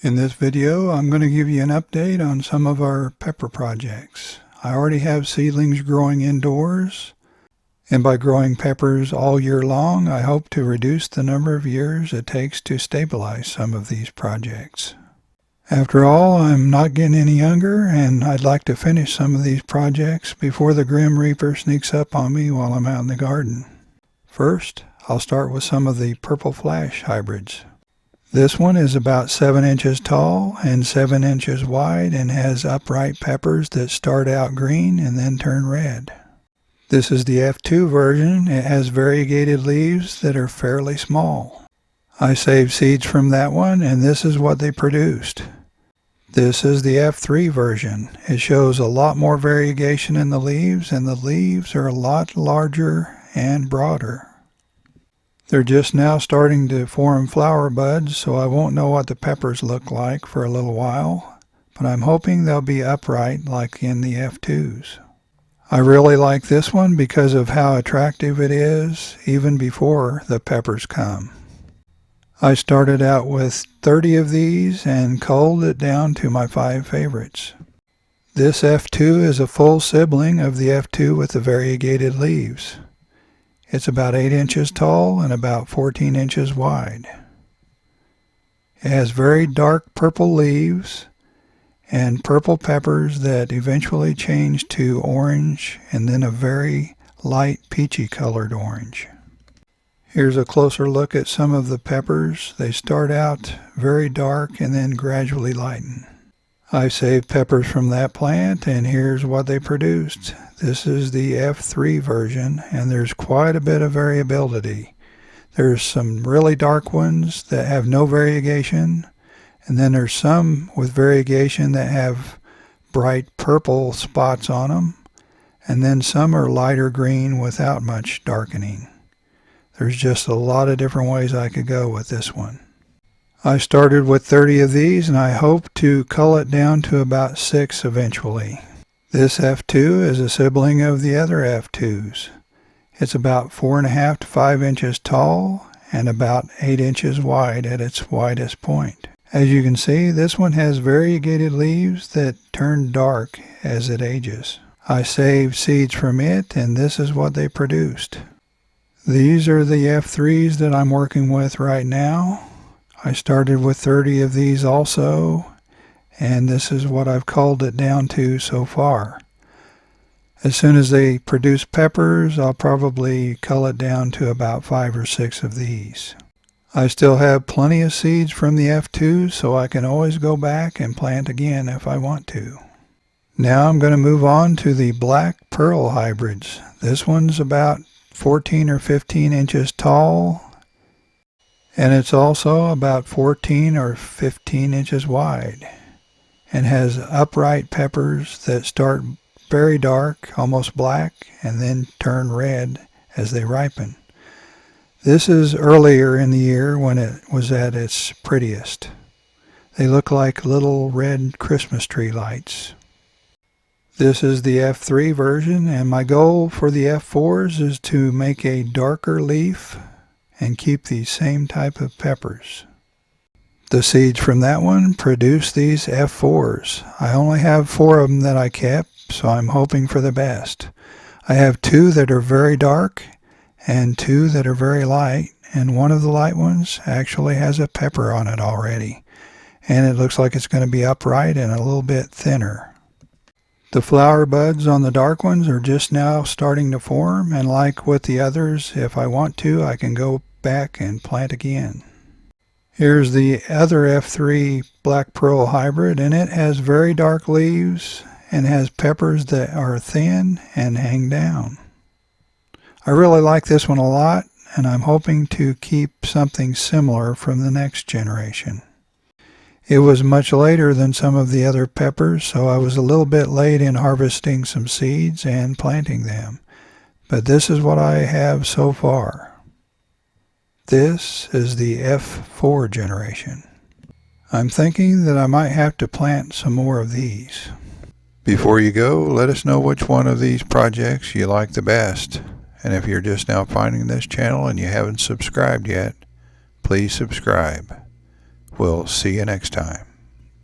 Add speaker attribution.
Speaker 1: In this video, I'm going to give you an update on some of our pepper projects. I already have seedlings growing indoors, and by growing peppers all year long, I hope to reduce the number of years it takes to stabilize some of these projects. After all, I'm not getting any younger, and I'd like to finish some of these projects before the Grim Reaper sneaks up on me while I'm out in the garden. First, I'll start with some of the Purple Flash hybrids. This one is about 7 inches tall and 7 inches wide and has upright peppers that start out green and then turn red. This is the F2 version. It has variegated leaves that are fairly small. I saved seeds from that one, and this is what they produced. This is the F3 version. It shows a lot more variegation in the leaves, and the leaves are a lot larger and broader. They're just now starting to form flower buds, so I won't know what the peppers look like for a little while, but I'm hoping they'll be upright like in the F2s. I really like this one because of how attractive it is even before the peppers come. I started out with 30 of these and culled it down to my 5 favorites. This F2 is a full sibling of the F2 with the variegated leaves. It's about 8 inches tall and about 14 inches wide. It has very dark purple leaves and purple peppers that eventually change to orange and then a very light peachy colored orange. Here's a closer look at some of the peppers. They start out very dark and then gradually lighten. I saved peppers from that plant, and here's what they produced. This is the F3 version, and there's quite a bit of variability. There's some really dark ones that have no variegation, and then there's some with variegation that have bright purple spots on them, and then some are lighter green without much darkening. There's just a lot of different ways I could go with this one. I started with 30 of these, and I hope to cull it down to about 6 eventually. This F2 is a sibling of the other F2s. It's about 4.5 to 5 inches tall and about 8 inches wide at its widest point. As you can see, this one has variegated leaves that turn dark as it ages. I saved seeds from it, and this is what they produced. These are the F3s that I'm working with right now. I started with 30 of these also, and this is what I've culled it down to so far. As soon as they produce peppers, I'll probably cull it down to about 5 or 6 of these. I still have plenty of seeds from the F2, so I can always go back and plant again if I want to. Now I'm going to move on to the black pearl hybrids. This one's about 14 or 15 inches tall, and it's also about 14 or 15 inches wide, and has upright peppers that start very dark, almost black, and then turn red as they ripen. This is earlier in the year when it was at its prettiest. They look like little red Christmas tree lights. This is the F3 version, and my goal for the F4s is to make a darker leaf and keep the same type of peppers. The seeds from that one produce these F4s. I only have 4 of them that I kept, so I'm hoping for the best. I have 2 that are very dark and 2 that are very light, and one of the light ones actually has a pepper on it already, and it looks like it's going to be upright and a little bit thinner. The flower buds on the dark ones are just now starting to form, and like with the others, if I want to, I can go back and plant again. Here's the other F3 black pearl hybrid, and it has very dark leaves and has peppers that are thin and hang down. I really like this one a lot, and I'm hoping to keep something similar from the next generation. It was much later than some of the other peppers, so I was a little bit late in harvesting some seeds and planting them. But this is what I have so far. This is the F4 generation. I'm thinking that I might have to plant some more of these. Before you go, let us know which one of these projects you like the best. And if you're just now finding this channel and you haven't subscribed yet, please subscribe. We'll see you next time.